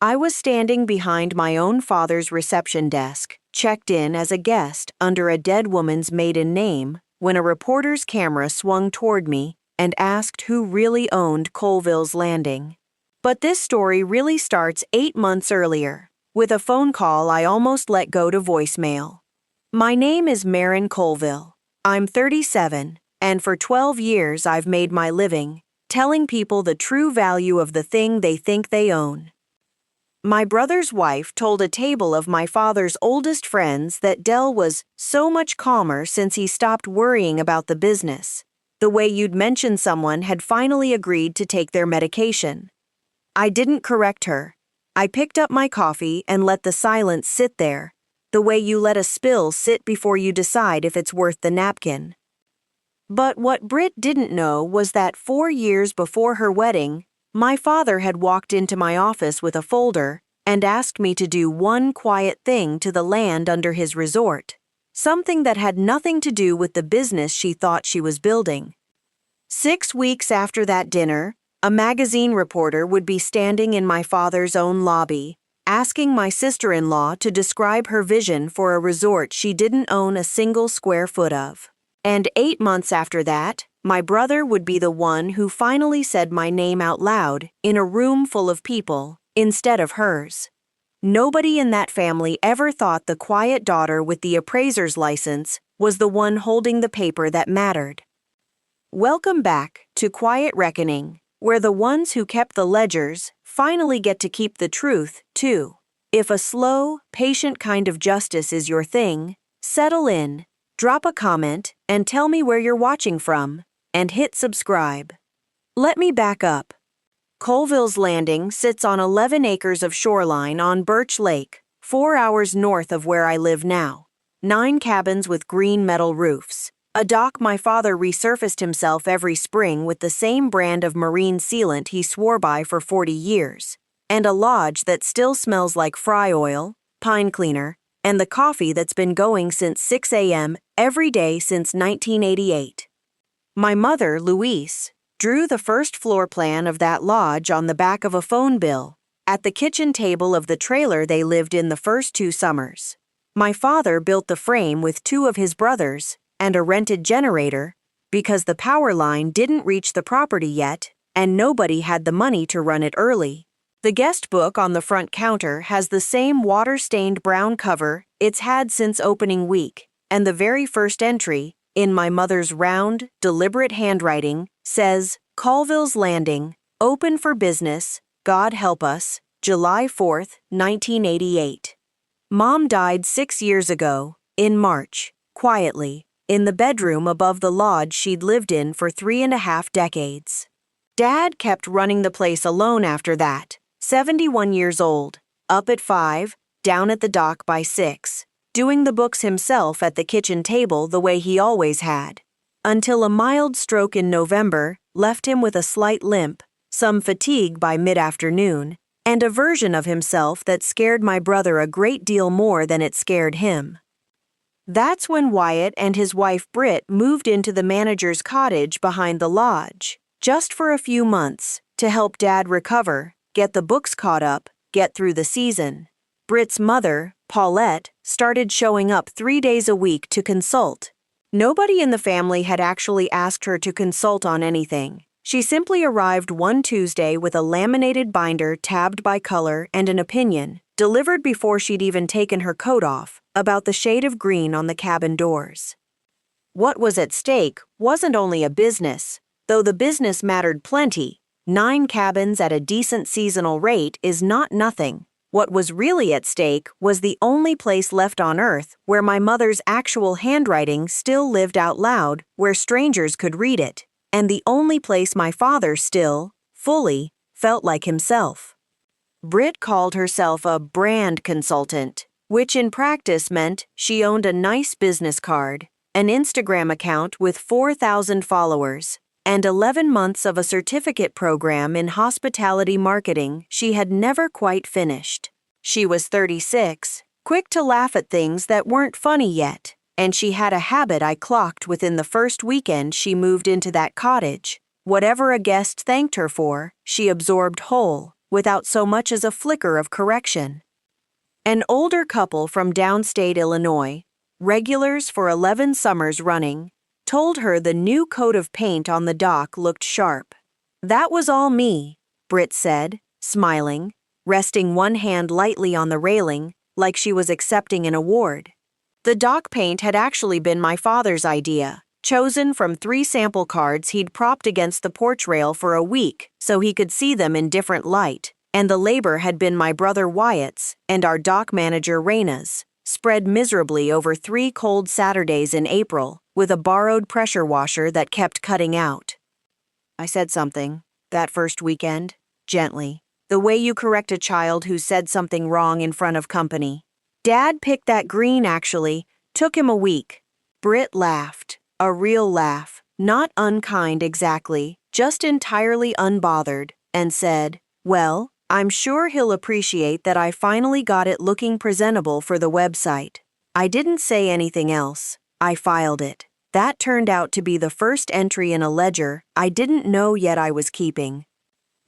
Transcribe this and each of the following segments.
I was standing behind my own father's reception desk, checked in as a guest under a dead woman's maiden name, when a reporter's camera swung toward me and asked who really owned Colville's Landing. But this story really starts 8 months earlier, with a phone call I almost let go to voicemail. My name is Marin Colville. I'm 37, and for 12 years I've made my living telling people the true value of the thing they think they own. My brother's wife told a table of my father's oldest friends that Dell was so much calmer since he stopped worrying about the business, the way you'd mention someone had finally agreed to take their medication. I didn't correct her. I picked up my coffee and let the silence sit there, the way you let a spill sit before you decide if it's worth the napkin. But what Britt didn't know was that 4 years before her wedding, my father had walked into my office with a folder and asked me to do one quiet thing to the land under his resort, something that had nothing to do with the business she thought she was building. 6 weeks after that dinner, a magazine reporter would be standing in my father's own lobby, asking my sister-in-law to describe her vision for a resort she didn't own a single square foot of. And 8 months after that, my brother would be the one who finally said my name out loud in a room full of people, instead of hers. Nobody in that family ever thought the quiet daughter with the appraiser's license was the one holding the paper that mattered. Welcome back to Quiet Reckoning, where the ones who kept the ledgers finally get to keep the truth, too. If a slow, patient kind of justice is your thing, settle in, drop a comment, and tell me where you're watching from, and hit subscribe. Let me back up. Colville's Landing sits on 11 acres of shoreline on Birch Lake, 4 hours north of where I live now. 9 cabins with green metal roofs. A dock my father resurfaced himself every spring with the same brand of marine sealant he swore by for 40 years, and a lodge that still smells like fry oil, pine cleaner, and the coffee that's been going since 6 a.m. every day since 1988. My mother, Louise, drew the first floor plan of that lodge on the back of a phone bill at the kitchen table of the trailer they lived in the first 2 summers. My father built the frame with 2 of his brothers and a rented generator because the power line didn't reach the property yet and nobody had the money to run it early. The guest book on the front counter has the same water-stained brown cover it's had since opening week, and the very first entry, in my mother's round, deliberate handwriting, says, Colville's Landing, open for business, God help us, July 4th, 1988. Mom died 6 years ago, in March, quietly, in the bedroom above the lodge she'd lived in for 3.5 decades. Dad kept running the place alone after that, 71 years old, up at 5, down at the dock by 6, doing the books himself at the kitchen table the way he always had, until a mild stroke in November left him with a slight limp, some fatigue by mid-afternoon, and a version of himself that scared my brother a great deal more than it scared him. That's when Wyatt and his wife Britt moved into the manager's cottage behind the lodge, just for a few months, to help Dad recover, get the books caught up, get through the season. Britt's mother, Paulette, started showing up 3 days a week to consult. Nobody in the family had actually asked her to consult on anything. She simply arrived one Tuesday with a laminated binder tabbed by color and an opinion, delivered before she'd even taken her coat off, about the shade of green on the cabin doors. What was at stake wasn't only a business, though the business mattered plenty. 9 cabins at a decent seasonal rate is not nothing. What was really at stake was the only place left on Earth where my mother's actual handwriting still lived out loud, where strangers could read it, and the only place my father still, fully, felt like himself. Britt called herself a brand consultant, which in practice meant she owned a nice business card, an Instagram account with 4,000 followers, and 11 months of a certificate program in hospitality marketing she had never quite finished. She was 36, quick to laugh at things that weren't funny yet, and she had a habit I clocked within the first weekend she moved into that cottage. Whatever a guest thanked her for, she absorbed whole, without so much as a flicker of correction. An older couple from downstate Illinois, regulars for 11 summers running, told her the new coat of paint on the dock looked sharp. "That was all me," Britt said, smiling, resting one hand lightly on the railing like she was accepting an award. The dock paint had actually been my father's idea, chosen from 3 sample cards he'd propped against the porch rail for a week so he could see them in different light, and the labor had been my brother Wyatt's and our dock manager Raina's, spread miserably over 3 cold Saturdays in April with a borrowed pressure washer that kept cutting out. I said something, that first weekend, gently, the way you correct a child who said something wrong in front of company. "Dad picked that green, actually. Took him a week." Britt laughed, a real laugh, not unkind exactly, just entirely unbothered, and said, "Well, I'm sure he'll appreciate that I finally got it looking presentable for the website." I didn't say anything else. I filed it. That turned out to be the first entry in a ledger I didn't know yet I was keeping.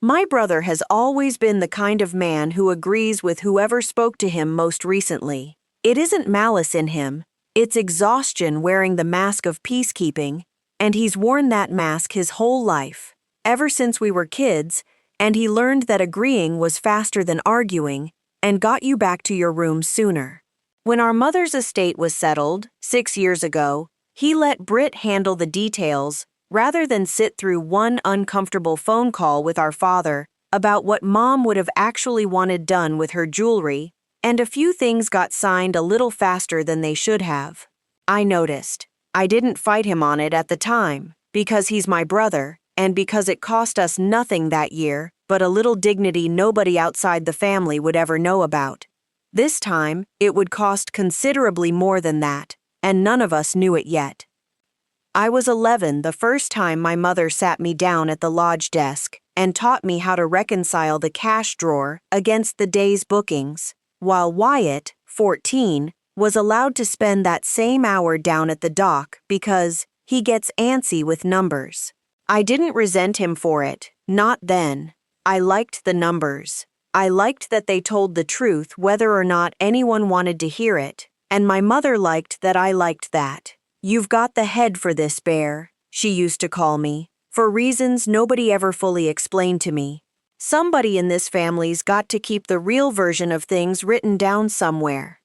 My brother has always been the kind of man who agrees with whoever spoke to him most recently. It isn't malice in him, it's exhaustion wearing the mask of peacekeeping, and he's worn that mask his whole life, ever since we were kids, and he learned that agreeing was faster than arguing and got you back to your room sooner. When our mother's estate was settled, 6 years ago, he let Britt handle the details rather than sit through one uncomfortable phone call with our father about what Mom would have actually wanted done with her jewelry, and a few things got signed a little faster than they should have. I noticed. I didn't fight him on it at the time, because he's my brother, and because it cost us nothing that year but a little dignity nobody outside the family would ever know about. This time, it would cost considerably more than that, and none of us knew it yet. I was 11 the first time my mother sat me down at the lodge desk and taught me how to reconcile the cash drawer against the day's bookings, while Wyatt, 14, was allowed to spend that same hour down at the dock because he gets antsy with numbers. I didn't resent him for it, not then. I liked the numbers. I liked that they told the truth whether or not anyone wanted to hear it, and my mother liked that I liked that. "You've got the head for this, Bear," she used to call me, for reasons nobody ever fully explained to me. Somebody in this family's got to keep the real version of things written down somewhere.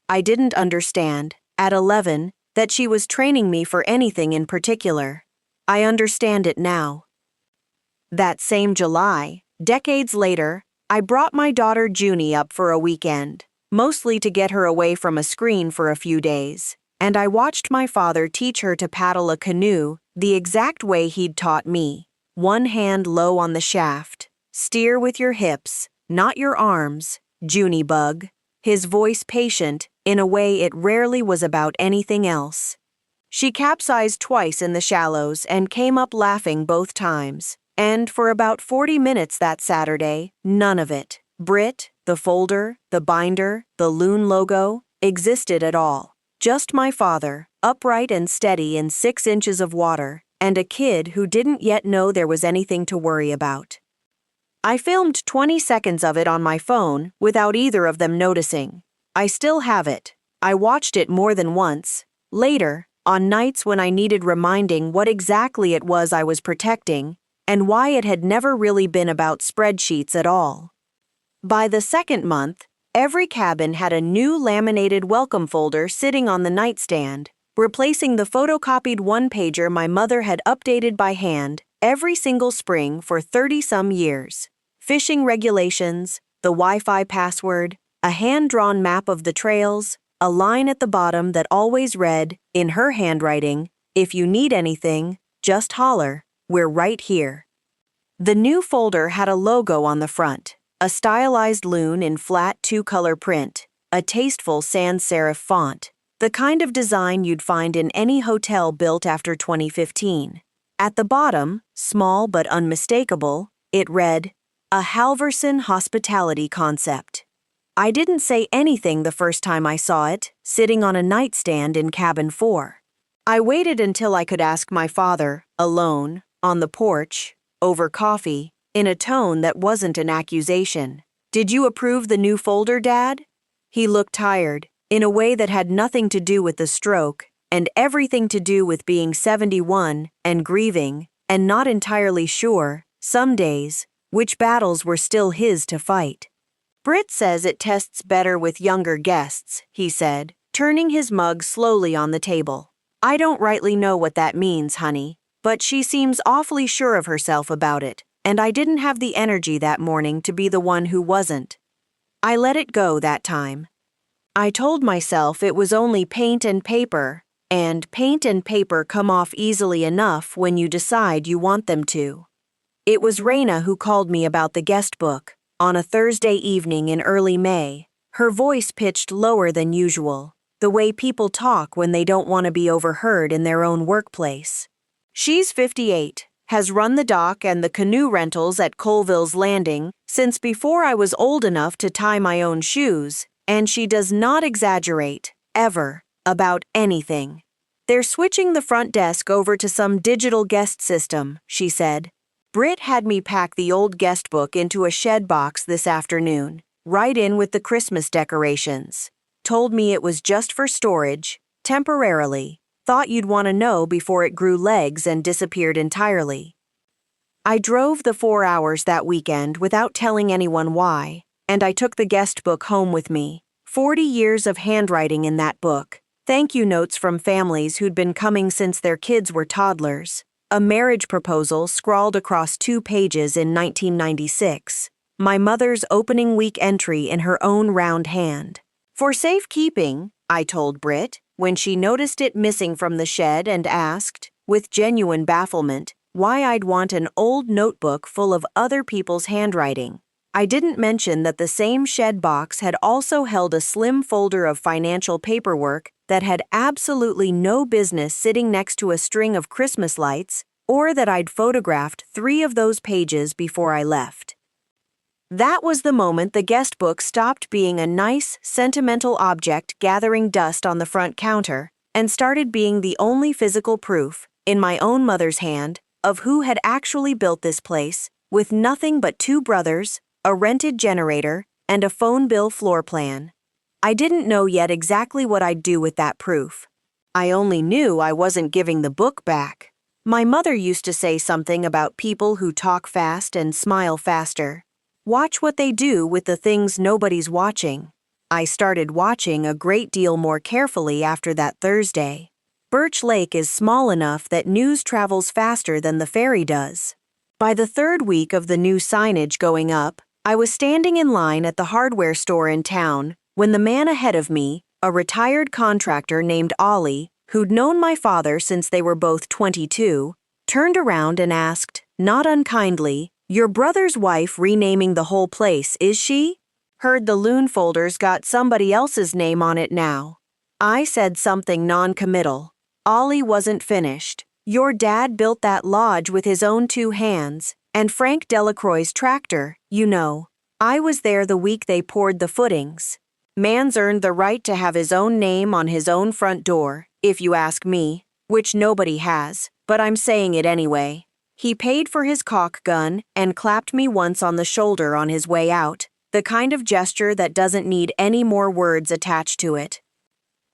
I didn't understand, at 11, that she was training me for anything in particular. I understand it now. That same July, decades later, I brought my daughter Junie up for a weekend, mostly to get her away from a screen for a few days, and I watched my father teach her to paddle a canoe the exact way he'd taught me. One hand low on the shaft. Steer with your hips, not your arms, Junie bug. His voice patient in a way it rarely was about anything else. She capsized twice in the shallows and came up laughing both times. And for about 40 minutes that Saturday, none of it, Britt, the folder, the binder, the loon logo, existed at all. Just my father, upright and steady in 6 inches of water, and a kid who didn't yet know there was anything to worry about. I filmed 20 seconds of it on my phone without either of them noticing. I still have it. I watched it more than once. Later, on nights when I needed reminding what exactly it was I was protecting, and why it had never really been about spreadsheets at all. By the second month, every cabin had a new laminated welcome folder sitting on the nightstand, replacing the photocopied one-pager my mother had updated by hand every single spring for 30-some years. Fishing regulations, the Wi-Fi password, a hand-drawn map of the trails, a line at the bottom that always read, in her handwriting, "If you need anything, just holler. We're right here." The new folder had a logo on the front, a stylized loon in flat 2-color print, a tasteful sans serif font, the kind of design you'd find in any hotel built after 2015. At the bottom, small but unmistakable, it read, "A Halverson Hospitality Concept." I didn't say anything the first time I saw it, sitting on a nightstand in cabin 4. I waited until I could ask my father, alone, on the porch, over coffee, in a tone that wasn't an accusation. "Did you approve the new folder, Dad?" He looked tired, in a way that had nothing to do with the stroke, and everything to do with being 71 and grieving, and not entirely sure, some days, which battles were still his to fight. "Britt says it tests better with younger guests," he said, turning his mug slowly on the table. "I don't rightly know what that means, honey, but she seems awfully sure of herself about it, and I didn't have the energy that morning to be the one who wasn't. I let it go that time. I told myself it was only paint and paper, and paint and paper come off easily enough when you decide you want them to." It was Raina who called me about the guest book, on a Thursday evening in early May, her voice pitched lower than usual, the way people talk when they don't want to be overheard in their own workplace. "She's 58, has run the dock and the canoe rentals at Colville's Landing since before I was old enough to tie my own shoes, and she does not exaggerate, ever, about anything. They're switching the front desk over to some digital guest system," she said. "Britt had me pack the old guest book into a shed box this afternoon, right in with the Christmas decorations. Told me it was just for storage, temporarily. Thought you'd want to know before it grew legs and disappeared entirely." I drove the 4 hours that weekend without telling anyone why, and I took the guest book home with me. 40 years of handwriting in that book. Thank you notes from families who'd been coming since their kids were toddlers. A marriage proposal scrawled across 2 pages in 1996. My mother's opening week entry in her own round hand. "For safekeeping," I told Britt, when she noticed it missing from the shed and asked, with genuine bafflement, why I'd want an old notebook full of other people's handwriting. I didn't mention that the same shed box had also held a slim folder of financial paperwork that had absolutely no business sitting next to a string of Christmas lights, or that I'd photographed 3 of those pages before I left. That was the moment the guest book stopped being a nice, sentimental object gathering dust on the front counter and started being the only physical proof, in my own mother's hand, of who had actually built this place, with nothing but 2 brothers, a rented generator, and a phone bill floor plan. I didn't know yet exactly what I'd do with that proof. I only knew I wasn't giving the book back. My mother used to say something about people who talk fast and smile faster. Watch what they do with the things nobody's watching. I started watching a great deal more carefully after that Thursday. Birch Lake is small enough that news travels faster than the ferry does. By the 3rd week of the new signage going up, I was standing in line at the hardware store in town when the man ahead of me, a retired contractor named Ollie, who'd known my father since they were both 22, turned around and asked, not unkindly, "Your brother's wife renaming the whole place, is she? Heard the loon folder's got somebody else's name on it now." I said something non-committal. Ollie wasn't finished. "Your dad built that lodge with his own 2 hands, and Frank Delacroix's tractor, you know. I was there the week they poured the footings. Man's earned the right to have his own name on his own front door, if you ask me, which nobody has, but I'm saying it anyway." He paid for his caulk gun and clapped me once on the shoulder on his way out, the kind of gesture that doesn't need any more words attached to it.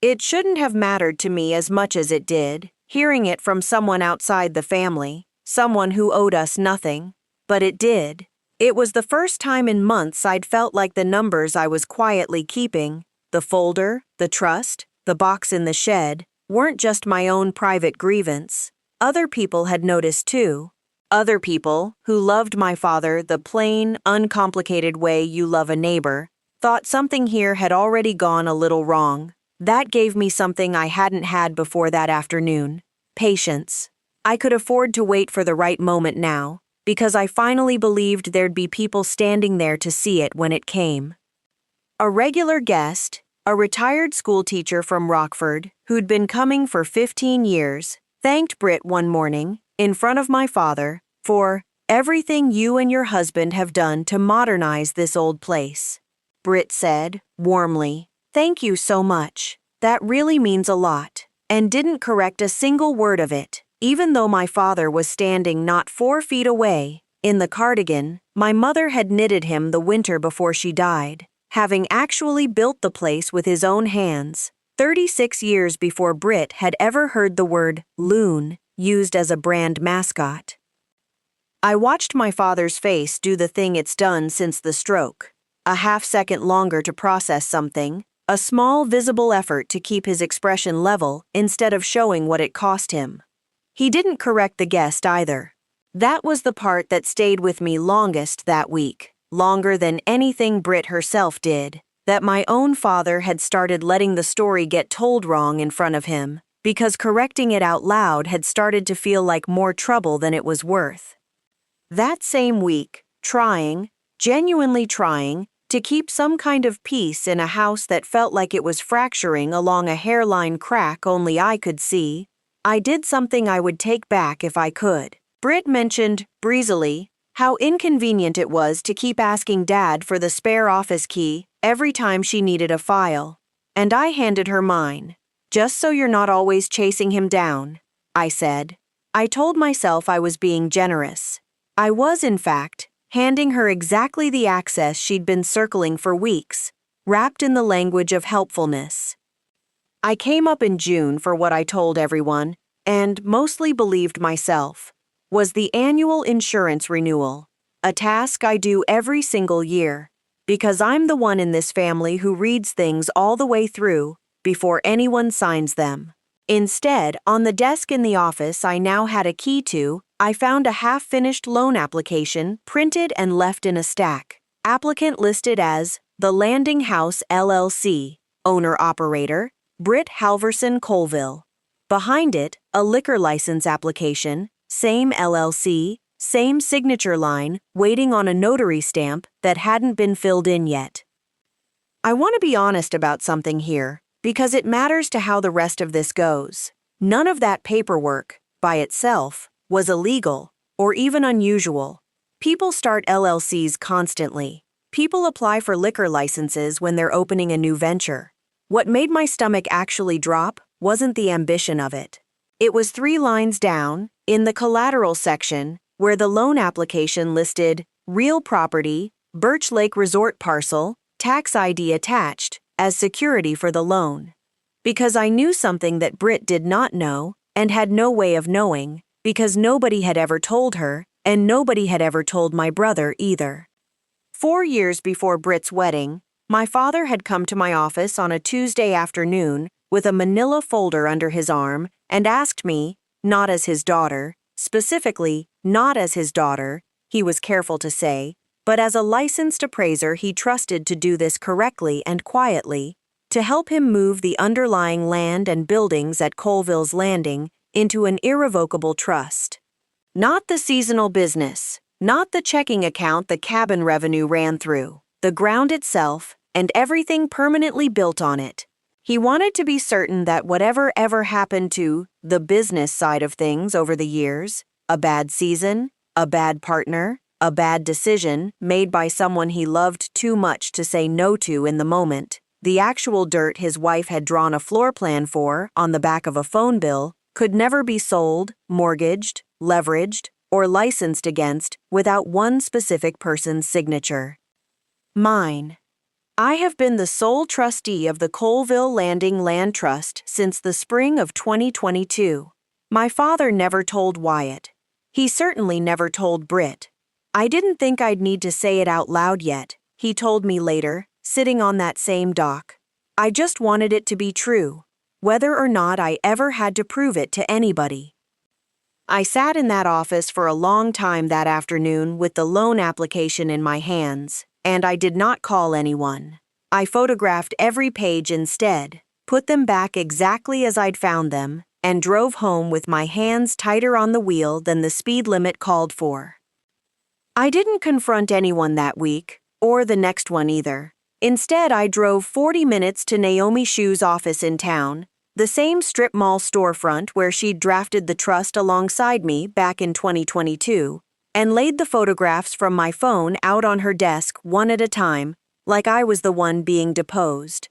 It shouldn't have mattered to me as much as it did, hearing it from someone outside the family, someone who owed us nothing, but it did. It was the first time in months I'd felt like the numbers I was quietly keeping, the folder, the trust, the box in the shed, weren't just my own private grievance. Other people had noticed too. Other people, who loved my father the plain, uncomplicated way you love a neighbor, thought something here had already gone a little wrong. That gave me something I hadn't had before that afternoon: patience. I could afford to wait for the right moment now, because I finally believed there'd be people standing there to see it when it came. A regular guest, a retired schoolteacher from Rockford, who'd been coming for 15 years, thanked Britt one morning, in front of my father, for everything you and your husband have done to modernize this old place. Britt said, warmly, "Thank you so much. That really means a lot," and didn't correct a single word of it, even though my father was standing not 4 feet away, In the cardigan, my mother had knitted him the winter before she died, having actually built the place with his own hands, 36 years before Britt had ever heard the word loon used as a brand mascot. I watched my father's face do the thing it's done since the stroke, a half-second longer to process something, a small visible effort to keep his expression level instead of showing what it cost him. He didn't correct the guest either. That was the part that stayed with me longest that week, longer than anything Britt herself did, that my own father had started letting the story get told wrong in front of him, because correcting it out loud had started to feel like more trouble than it was worth. That same week, genuinely trying, to keep some kind of peace in a house that felt like it was fracturing along a hairline crack only I could see, I did something I would take back if I could. Britt mentioned, breezily, how inconvenient it was to keep asking Dad for the spare office key every time she needed a file, and I handed her mine. Just so you're not always chasing him down, I said. I told myself I was being generous. I was, in fact, handing her exactly the access she'd been circling for weeks, wrapped in the language of helpfulness. I came up in June for what I told everyone, and mostly believed myself, was the annual insurance renewal, a task I do every single year, because I'm the one in this family who reads things all the way through before anyone signs them. Instead, on the desk in the office I now had a key to, I found a half-finished loan application printed and left in a stack. Applicant listed as The Landing House LLC, owner-operator, Britt Halverson Colville. Behind it, a liquor license application, same LLC, same signature line, waiting on a notary stamp that hadn't been filled in yet. I want to be honest about something here, because it matters to how the rest of this goes. None of that paperwork, by itself, was illegal or even unusual. People start LLCs constantly. People apply for liquor licenses when they're opening a new venture. What made my stomach actually drop wasn't the ambition of it. It was 3 lines down, in the collateral section, where the loan application listed real property, Birch Lake Resort parcel, tax ID attached, as security for the loan. Because I knew something that Britt did not know and had no way of knowing, because nobody had ever told her, and nobody had ever told my brother either. 4 years before Britt's wedding, my father had come to my office on a Tuesday afternoon with a manila folder under his arm and asked me, not as his daughter, specifically not as his daughter, he was careful to say, but as a licensed appraiser he trusted to do this correctly and quietly, to help him move the underlying land and buildings at Colville's Landing into an irrevocable trust. Not the seasonal business, not the checking account the cabin revenue ran through, the ground itself, and everything permanently built on it. He wanted to be certain that whatever ever happened to the business side of things over the years, a bad season, a bad partner, a bad decision made by someone he loved too much to say no to in the moment, the actual dirt his wife had drawn a floor plan for on the back of a phone bill, could never be sold, mortgaged, leveraged, or licensed against without one specific person's signature. Mine. I have been the sole trustee of the Colville Landing Land Trust since the spring of 2022. My father never told Wyatt. He certainly never told Britt. I didn't think I'd need to say it out loud yet, he told me later, sitting on that same dock. I just wanted it to be true, whether or not I ever had to prove it to anybody. I sat in that office for a long time that afternoon with the loan application in my hands, and I did not call anyone. I photographed every page instead, put them back exactly as I'd found them, and drove home with my hands tighter on the wheel than the speed limit called for. I didn't confront anyone that week, or the next one either. Instead, I drove 40 minutes to Naomi Shu's office in town, the same strip mall storefront where she'd drafted the trust alongside me back in 2022, and laid the photographs from my phone out on her desk one at a time, like I was the one being deposed.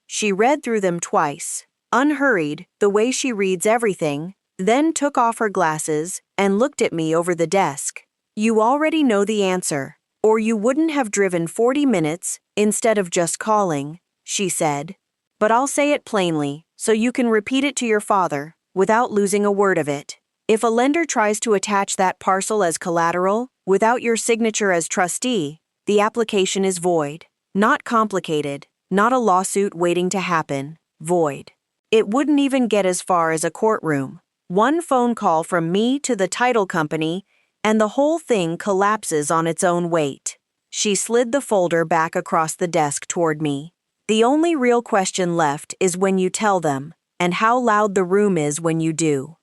She read through them twice, unhurried, the way she reads everything, then took off her glasses and looked at me over the desk. You already know the answer, or you wouldn't have driven 40 minutes instead of just calling, she said. But I'll say it plainly, so you can repeat it to your father, without losing a word of it. If a lender tries to attach that parcel as collateral, without your signature as trustee, the application is void. Not complicated, not a lawsuit waiting to happen, void. It wouldn't even get as far as a courtroom. One phone call from me to the title company, and the whole thing collapses on its own weight. She slid the folder back across the desk toward me. The only real question left is when you tell them, and how loud the room is when you do.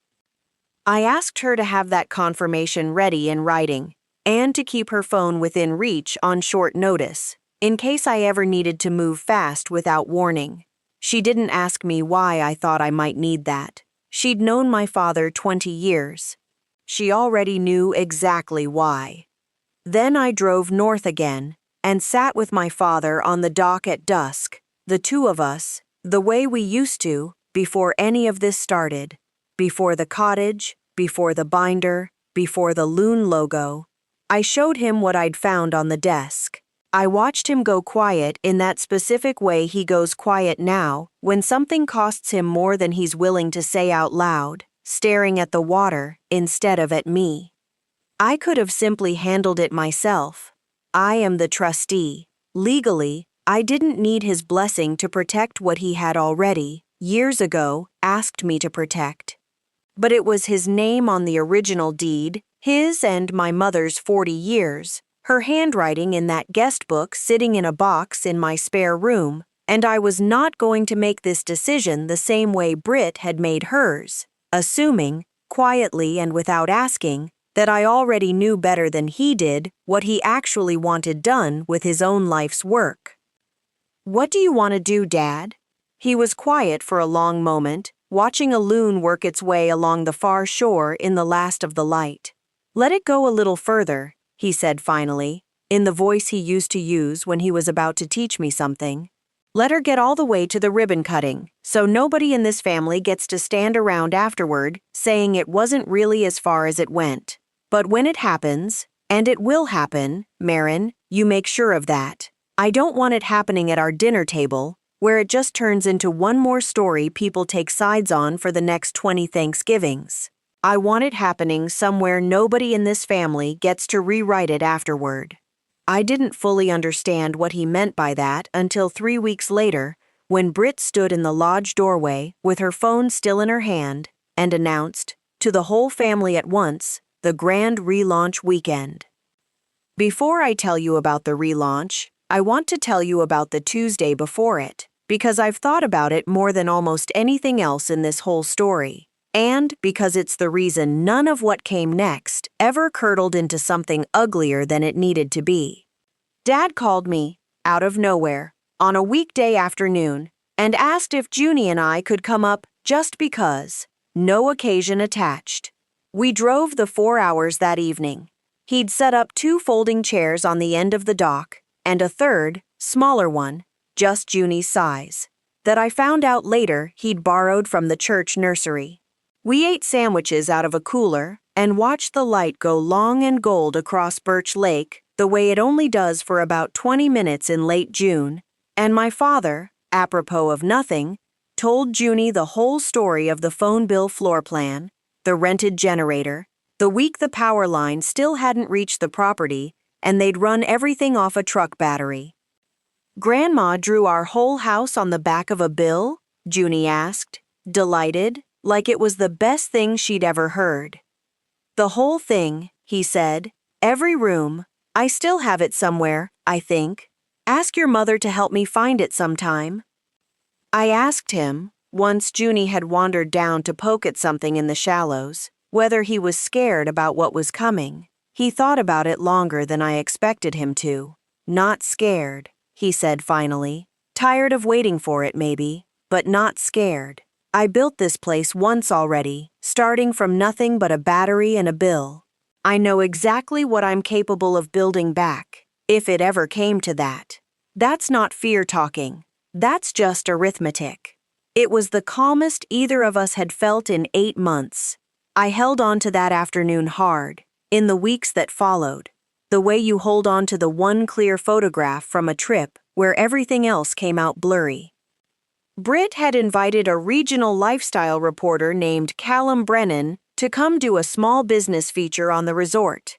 I asked her to have that confirmation ready in writing, and to keep her phone within reach on short notice, in case I ever needed to move fast without warning. She didn't ask me why I thought I might need that. She'd known my father 20 years. She already knew exactly why. Then I drove north again, and sat with my father on the dock at dusk, the two of us, the way we used to, before any of this started. Before the cottage, before the binder, before the loon logo. I showed him what I'd found on the desk. I watched him go quiet in that specific way he goes quiet now when something costs him more than he's willing to say out loud, staring at the water instead of at me. I could have simply handled it myself. I am the trustee. Legally, I didn't need his blessing to protect what he had already, years ago, asked me to protect. But it was his name on the original deed, his and my mother's 40 years, her handwriting in that guest book sitting in a box in my spare room, and I was not going to make this decision the same way Britt had made hers, assuming, quietly and without asking, that I already knew better than he did what he actually wanted done with his own life's work. "What do you want to do, Dad?" He was quiet for a long moment, watching a loon work its way along the far shore in the last of the light. "Let it go a little further," he said finally, in the voice he used to use when he was about to teach me something. "Let her get all the way to the ribbon cutting, so nobody in this family gets to stand around afterward saying it wasn't really as far as it went. But when it happens, and it will happen, Marin, you make sure of that. I don't want it happening at our dinner table, where it just turns into one more story people take sides on for the next 20 Thanksgivings. I want it happening somewhere nobody in this family gets to rewrite it afterward." I didn't fully understand what he meant by that until 3 weeks later, when Britt stood in the lodge doorway with her phone still in her hand and announced, to the whole family at once, the grand relaunch weekend. Before I tell you about the relaunch, I want to tell you about the Tuesday before it, because I've thought about it more than almost anything else in this whole story, and because it's the reason none of what came next ever curdled into something uglier than it needed to be. Dad called me, out of nowhere, on a weekday afternoon, and asked if Junie and I could come up just because, no occasion attached. We drove the 4 hours that evening. He'd set up 2 folding chairs on the end of the dock, and a third, smaller one, just Junie's size, that I found out later he'd borrowed from the church nursery. We ate sandwiches out of a cooler and watched the light go long and gold across Birch Lake the way it only does for about 20 minutes in late June, and my father, apropos of nothing, told Junie the whole story of the phone bill floor plan, the rented generator, the week the power line still hadn't reached the property, and they'd run everything off a truck battery. "Grandma drew our whole house on the back of a bill?" Junie asked, delighted, like it was the best thing she'd ever heard. "The whole thing," he said, "every room. I still have it somewhere, I think. Ask your mother to help me find it sometime." I asked him, once Junie had wandered down to poke at something in the shallows, whether he was scared about what was coming. He thought about it longer than I expected him to. "Not scared," he said finally. "Tired of waiting for it, maybe, but not scared. I built this place once already, starting from nothing but a battery and a bill. I know exactly what I'm capable of building back, if it ever came to that. That's not fear talking. That's just arithmetic." It was the calmest either of us had felt in 8 months. I held on to that afternoon hard, in the weeks that followed, the way you hold on to the one clear photograph from a trip where everything else came out blurry. Britt had invited a regional lifestyle reporter named Callum Brennan to come do a small business feature on the resort.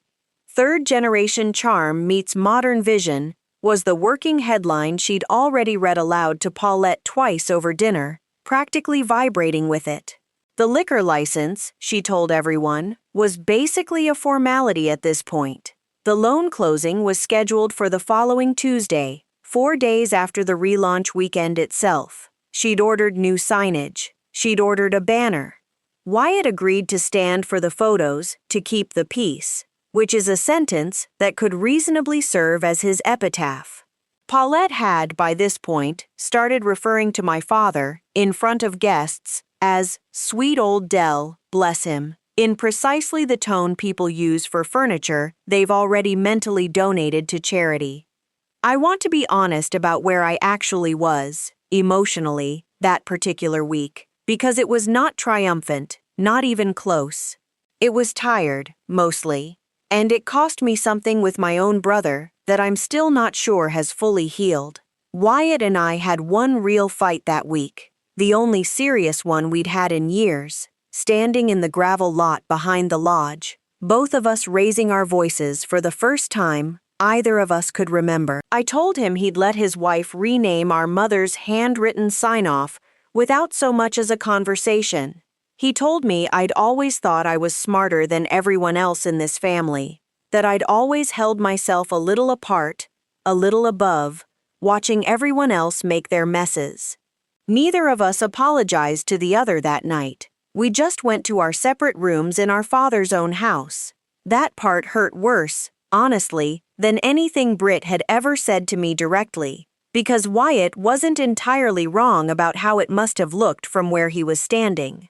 Third-generation charm meets modern vision was the working headline she'd already read aloud to Paulette twice over dinner, practically vibrating with it. The liquor license, she told everyone, was basically a formality at this point. The loan closing was scheduled for the following Tuesday, 4 days after the relaunch weekend itself. She'd ordered new signage. She'd ordered a banner. Wyatt agreed to stand for the photos to keep the peace, which is a sentence that could reasonably serve as his epitaph. Paulette had, by this point, started referring to my father, in front of guests, as "sweet old Dell, bless him," in precisely the tone people use for furniture they've already mentally donated to charity. I want to be honest about where I actually was, emotionally, that particular week, because it was not triumphant, not even close. It was tired, mostly, and it cost me something with my own brother that I'm still not sure has fully healed. Wyatt and I had one real fight that week, the only serious one we'd had in years, standing in the gravel lot behind the lodge, both of us raising our voices for the first time either of us could remember. I told him he'd let his wife rename our mother's handwritten sign-off without so much as a conversation. He told me I'd always thought I was smarter than everyone else in this family, that I'd always held myself a little apart, a little above, watching everyone else make their messes. Neither of us apologized to the other that night. We just went to our separate rooms in our father's own house. That part hurt worse, honestly, than anything Britt had ever said to me directly, because Wyatt wasn't entirely wrong about how it must have looked from where he was standing.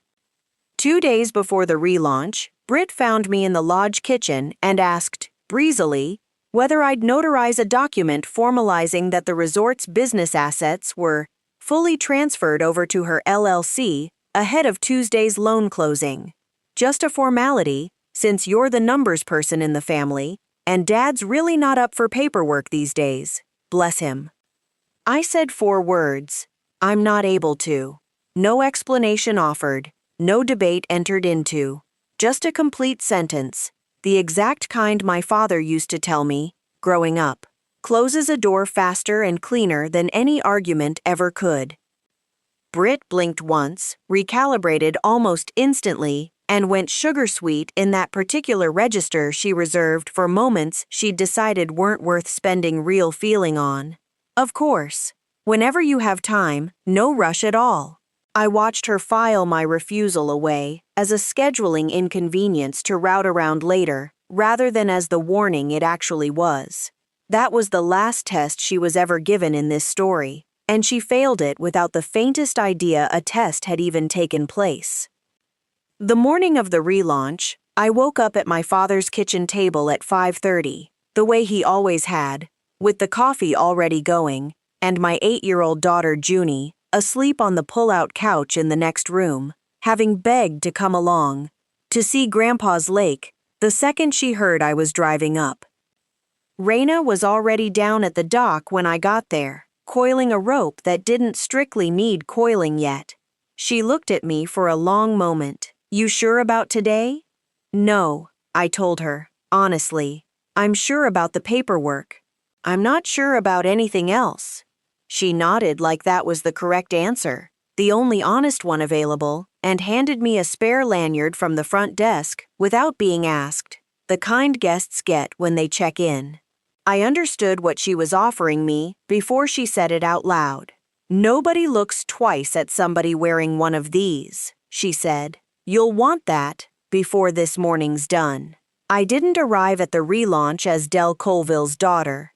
2 days before the relaunch, Britt found me in the lodge kitchen and asked, breezily, whether I'd notarize a document formalizing that the resort's business assets were fully transferred over to her LLC ahead of Tuesday's loan closing. Just a formality, since you're the numbers person in the family, and Dad's really not up for paperwork these days. Bless him. I said 4 words. I'm not able to. No explanation offered. No debate entered into. Just a complete sentence. The exact kind my father used to tell me, growing up. Closes a door faster and cleaner than any argument ever could. Britt blinked once, recalibrated almost instantly, and went sugar sweet in that particular register she reserved for moments she'd decided weren't worth spending real feeling on. Of course. Whenever you have time, no rush at all. I watched her file my refusal away as a scheduling inconvenience to route around later, rather than as the warning it actually was. That was the last test she was ever given in this story, and she failed it without the faintest idea a test had even taken place. The morning of the relaunch, I woke up at my father's kitchen table at 5:30, the way he always had, with the coffee already going, and my 8-year-old daughter Junie asleep on the pull-out couch in the next room, having begged to come along, to see Grandpa's lake, the second she heard I was driving up. Raina was already down at the dock when I got there, coiling a rope that didn't strictly need coiling yet. She looked at me for a long moment. You sure about today? No, I told her, honestly. I'm sure about the paperwork. I'm not sure about anything else. She nodded like that was the correct answer, the only honest one available, and handed me a spare lanyard from the front desk without being asked, the kind guests get when they check in. I understood what she was offering me before she said it out loud. Nobody looks twice at somebody wearing one of these, she said. You'll want that before this morning's done. I didn't arrive at the relaunch as Del Colville's daughter.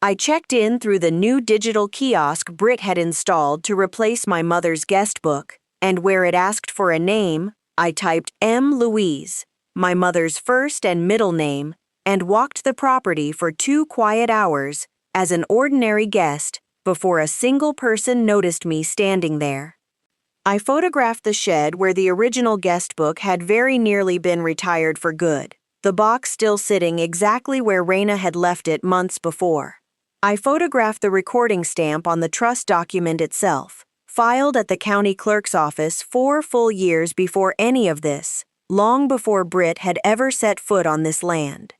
I checked in through the new digital kiosk Britt had installed to replace my mother's guest book, and where it asked for a name, I typed M. Louise, my mother's first and middle name, and walked the property for 2 quiet hours as an ordinary guest before a single person noticed me standing there. I photographed the shed where the original guest book had very nearly been retired for good, the box still sitting exactly where Raina had left it months before. I photographed the recording stamp on the trust document itself, filed at the county clerk's office 4 full years before any of this, long before Britt had ever set foot on this land.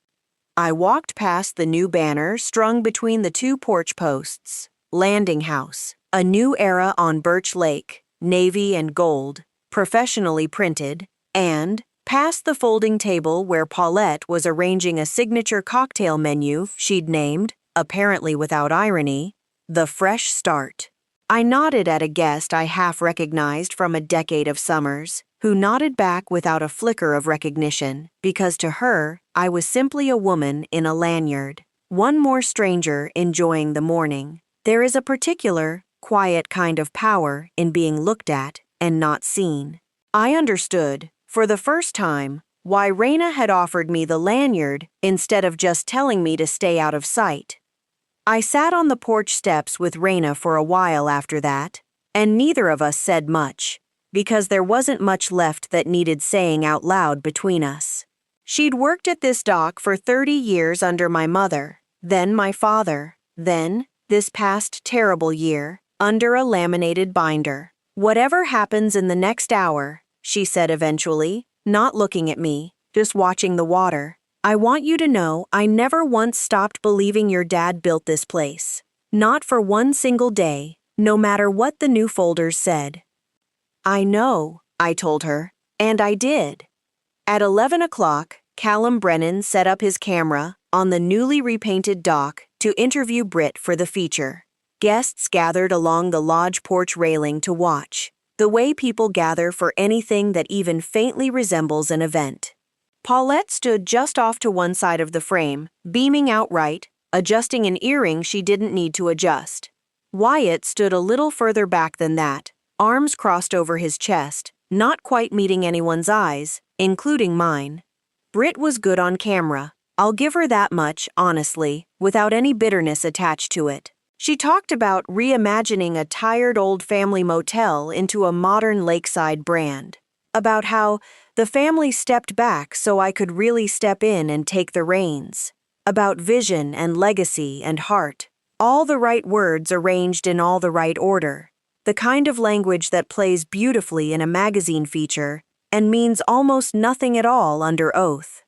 I walked past the new banner strung between the 2 porch posts. Landing House, a new era on Birch Lake, navy and gold, professionally printed, and past the folding table where Paulette was arranging a signature cocktail menu she'd named, apparently without irony, The Fresh Start. I nodded at a guest I half recognized from a decade of summers, who nodded back without a flicker of recognition, because to her, I was simply a woman in a lanyard, one more stranger enjoying the morning. There is a particular, quiet kind of power in being looked at and not seen. I understood, for the first time, why Raina had offered me the lanyard instead of just telling me to stay out of sight. I sat on the porch steps with Raina for a while after that, and neither of us said much, because there wasn't much left that needed saying out loud between us. She'd worked at this dock for 30 years under my mother, then my father, then, this past terrible year, under a laminated binder. "Whatever happens in the next hour," she said eventually, not looking at me, just watching the water, "I want you to know I never once stopped believing your dad built this place. Not for one single day, no matter what the new folders said." "I know," I told her, and I did. At 11 o'clock, Callum Brennan set up his camera on the newly repainted dock to interview Britt for the feature. Guests gathered along the lodge porch railing to watch, the way people gather for anything that even faintly resembles an event. Paulette stood just off to one side of the frame, beaming outright, adjusting an earring she didn't need to adjust. Wyatt stood a little further back than that, arms crossed over his chest, not quite meeting anyone's eyes, including mine. Britt was good on camera. I'll give her that much, honestly, without any bitterness attached to it. She talked about reimagining a tired old family motel into a modern lakeside brand. About how the family stepped back so I could really step in and take the reins. About vision and legacy and heart. All the right words arranged in all the right order. The kind of language that plays beautifully in a magazine feature and means almost nothing at all under oath.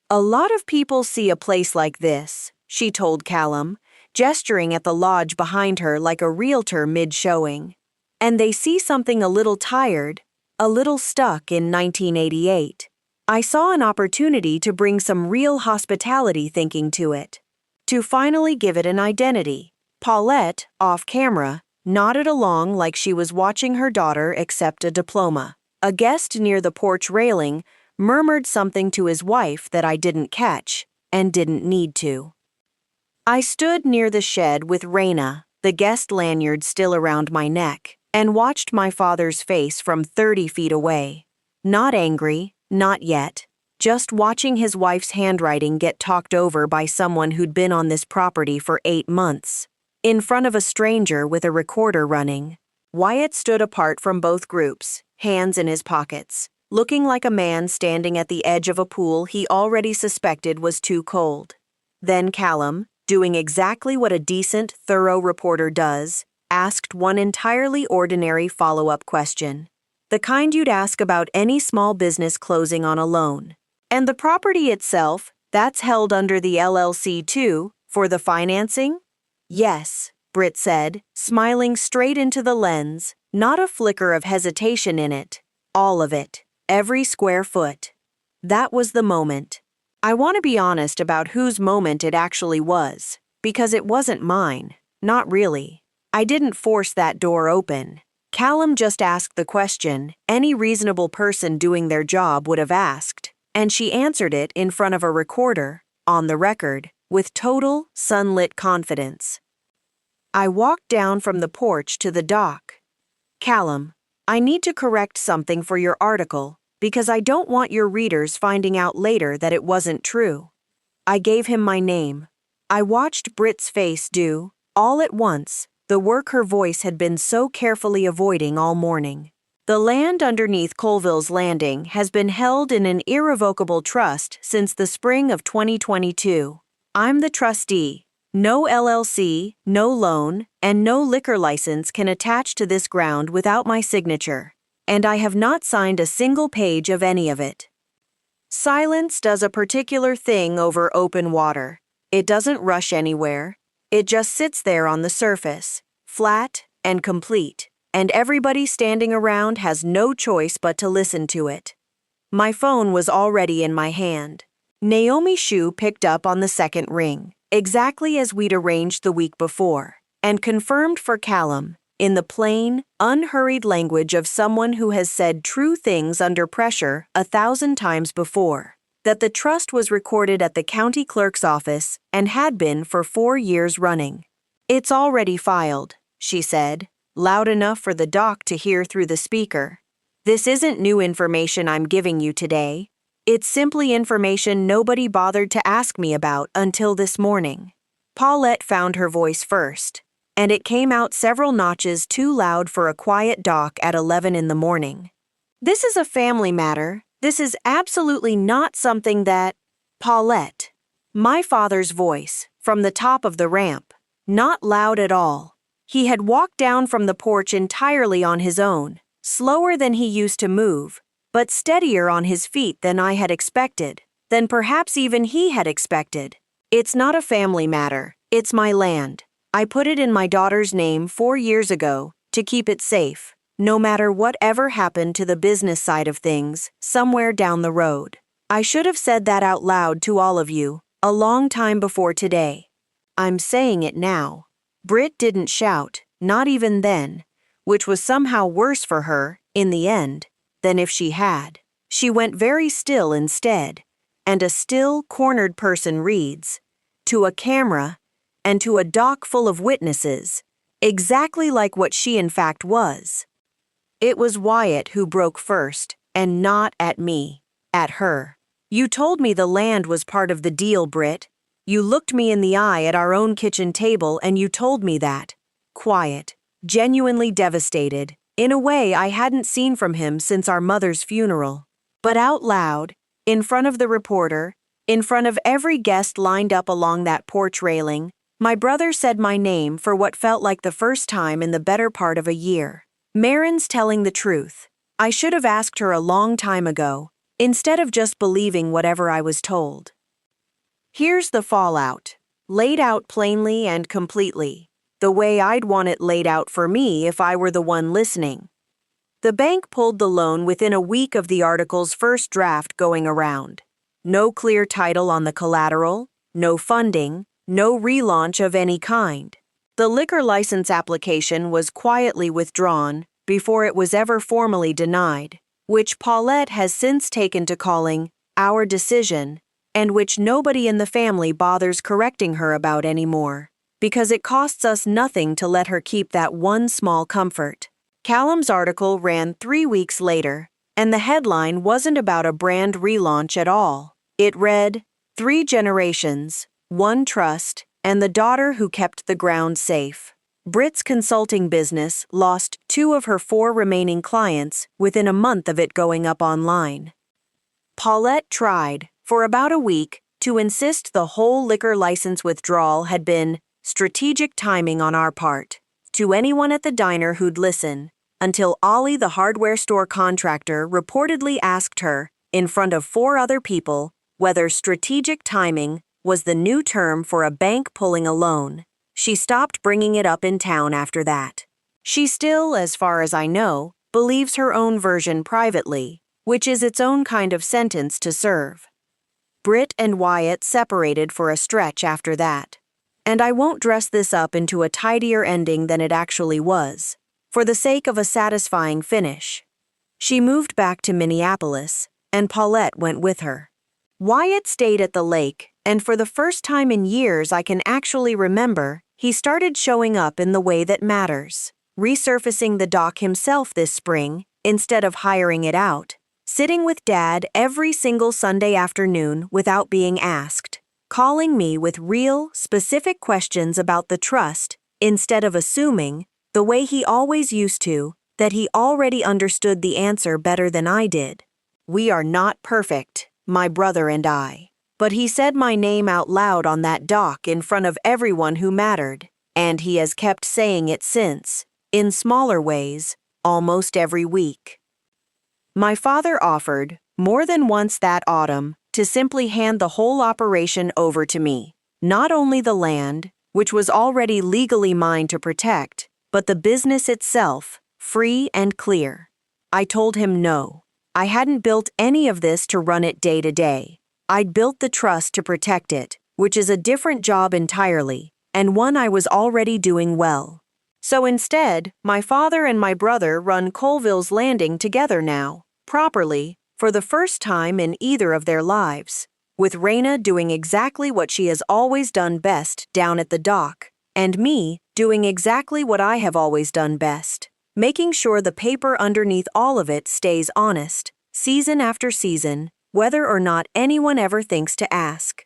"A lot of people see a place like this," she told Callum, gesturing at the lodge behind her like a realtor mid-showing. "And they see something a little tired, a little stuck in 1988. I saw an opportunity to bring some real hospitality thinking to it, to finally give it an identity." Paulette, off camera, nodded along like she was watching her daughter accept a diploma. A guest near the porch railing murmured something to his wife that I didn't catch and didn't need to. I stood near the shed with Raina, the guest lanyard still around my neck, and watched my father's face from 30 feet away. Not angry, not yet, just watching his wife's handwriting get talked over by someone who'd been on this property for 8 months. In front of a stranger with a recorder running. Wyatt stood apart from both groups, hands in his pockets, looking like a man standing at the edge of a pool he already suspected was too cold. Then Callum, doing exactly what a decent, thorough reporter does, asked one entirely ordinary follow-up question. The kind you'd ask about any small business closing on a loan. "And the property itself, that's held under the LLC too, for the financing?" "Yes," Britt said, smiling straight into the lens, not a flicker of hesitation in it. "All of it. Every square foot." That was the moment. I want to be honest about whose moment it actually was, because it wasn't mine. Not really. I didn't force that door open. Callum just asked the question any reasonable person doing their job would have asked, and she answered it in front of a recorder, on the record, with total, sunlit confidence. I walked down from the porch to the dock. "Callum, I need to correct something for your article, because I don't want your readers finding out later that it wasn't true." I gave him my name. I watched Britt's face do, all at once, the work her voice had been so carefully avoiding all morning. The land underneath Colville's Landing has been held in an irrevocable trust since the spring of 2022. I'm the trustee. No LLC, no loan, and no liquor license can attach to this ground without my signature, and I have not signed a single page of any of it. Silence does a particular thing over open water. It doesn't rush anywhere. It just sits there on the surface, flat and complete, and everybody standing around has no choice but to listen to it. My phone was already in my hand. Naomi Shu picked up on the second ring, exactly as we'd arranged the week before, and confirmed for Callum, in the plain, unhurried language of someone who has said true things under pressure 1,000 times before, that the trust was recorded at the county clerk's office and had been for 4 years running. "It's already filed," she said, loud enough for the doc to hear through the speaker. "This isn't new information I'm giving you today. It's simply information nobody bothered to ask me about until this morning." Paulette found her voice first, and it came out several notches too loud for a quiet doc at 11 in the morning. "This is a family matter. This is absolutely not something that—" "Paulette." My father's voice, from the top of the ramp, not loud at all. He had walked down from the porch entirely on his own, slower than he used to move, but steadier on his feet than I had expected, than perhaps even he had expected. "It's not a family matter. It's my land. I put it in my daughter's name 4 years ago to keep it safe, no matter whatever happened to the business side of things somewhere down the road. I should have said that out loud to all of you a long time before today. I'm saying it now." Britt didn't shout, not even then, which was somehow worse for her, in the end, than if she had. She went very still instead, and a still, cornered person reads, to a camera, and to a dock full of witnesses, exactly like what she in fact was. It was Wyatt who broke first, and not at me, at her. "You told me the land was part of the deal, Britt. You looked me in the eye at our own kitchen table and you told me that." Quiet, genuinely devastated, in a way I hadn't seen from him since our mother's funeral. But out loud, in front of the reporter, in front of every guest lined up along that porch railing, my brother said my name for what felt like the first time in the better part of a year. "Marin's telling the truth. I should have asked her a long time ago, instead of just believing whatever I was told." Here's the fallout, laid out plainly and completely, the way I'd want it laid out for me if I were the one listening. The bank pulled the loan within a week of the article's first draft going around. No clear title on the collateral, no funding, no relaunch of any kind. The liquor license application was quietly withdrawn before it was ever formally denied, which Paulette has since taken to calling our decision, and which nobody in the family bothers correcting her about anymore, because it costs us nothing to let her keep that one small comfort. Callum's article ran 3 weeks later, and the headline wasn't about a brand relaunch at all. It read, "3 generations, 1 trust, and the daughter who kept the ground safe." Britt's consulting business lost 2 of her 4 remaining clients within a month of it going up online. Paulette tried, for about a week, to insist the whole liquor license withdrawal had been strategic timing on our part, to anyone at the diner who'd listen, until Ollie the hardware store contractor reportedly asked her, in front of 4 other people, whether strategic timing was the new term for a bank pulling a loan. She stopped bringing it up in town after that. She still, as far as I know, believes her own version privately, which is its own kind of sentence to serve. Britt and Wyatt separated for a stretch after that. And I won't dress this up into a tidier ending than it actually was, for the sake of a satisfying finish. She moved back to Minneapolis, and Paulette went with her. Wyatt stayed at the lake, and for the first time in years I can actually remember, he started showing up in the way that matters, resurfacing the dock himself this spring instead of hiring it out, sitting with Dad every single Sunday afternoon without being asked, calling me with real, specific questions about the trust instead of assuming, the way he always used to, that he already understood the answer better than I did. We are not perfect, my brother and I. But he said my name out loud on that dock in front of everyone who mattered, and he has kept saying it since, in smaller ways, almost every week. My father offered, more than once that autumn, to simply hand the whole operation over to me. Not only the land, which was already legally mine to protect, but the business itself, free and clear. I told him no. I hadn't built any of this to run it day to day. I'd built the trust to protect it, which is a different job entirely, and one I was already doing well. So instead, my father and my brother run Colville's Landing together now, properly, for the first time in either of their lives, with Raina doing exactly what she has always done best down at the dock, and me doing exactly what I have always done best, making sure the paper underneath all of it stays honest, season after season, whether or not anyone ever thinks to ask.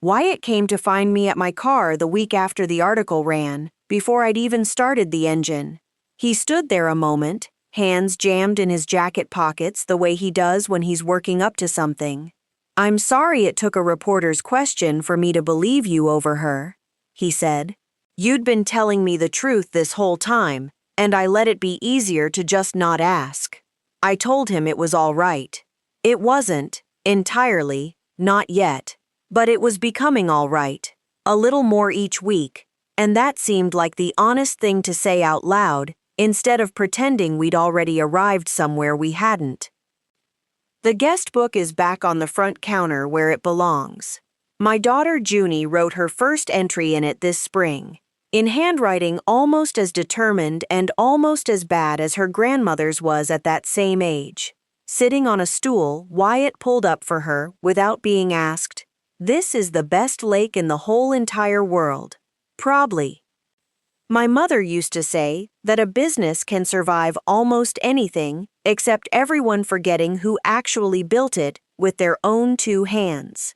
Wyatt came to find me at my car the week after the article ran, before I'd even started the engine. He stood there a moment, hands jammed in his jacket pockets the way he does when he's working up to something. "I'm sorry it took a reporter's question for me to believe you over her," he said. "You'd been telling me the truth this whole time, and I let it be easier to just not ask." I told him it was all right. It wasn't, entirely, not yet, but it was becoming all right, a little more each week, and that seemed like the honest thing to say out loud, instead of pretending we'd already arrived somewhere we hadn't. The guest book is back on the front counter where it belongs. My daughter Junie wrote her first entry in it this spring, in handwriting almost as determined and almost as bad as her grandmother's was at that same age. Sitting on a stool Wyatt pulled up for her without being asked, "This is the best lake in the whole entire world." Probably. My mother used to say that a business can survive almost anything except everyone forgetting who actually built it with their own two hands.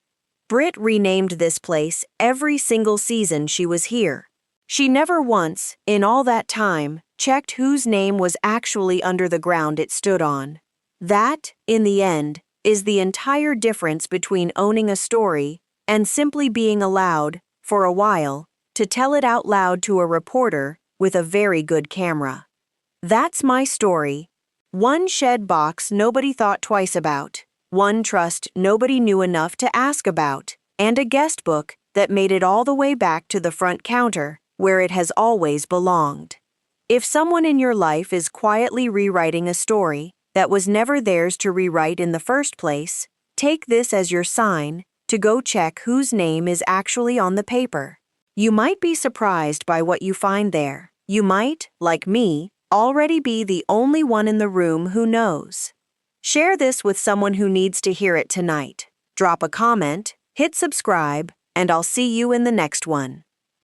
Britt renamed this place every single season she was here. She never once, in all that time, checked whose name was actually under the ground it stood on. That, in the end, is the entire difference between owning a story and simply being allowed, for a while, to tell it out loud to a reporter with a very good camera. That's my story. One shed box nobody thought twice about, one trust nobody knew enough to ask about, and a guest book that made it all the way back to the front counter, where it has always belonged. If someone in your life is quietly rewriting a story that was never theirs to rewrite in the first place, take this as your sign to go check whose name is actually on the paper. You might be surprised by what you find there. You might, like me, already be the only one in the room who knows. Share this with someone who needs to hear it tonight. Drop a comment, hit subscribe, and I'll see you in the next one.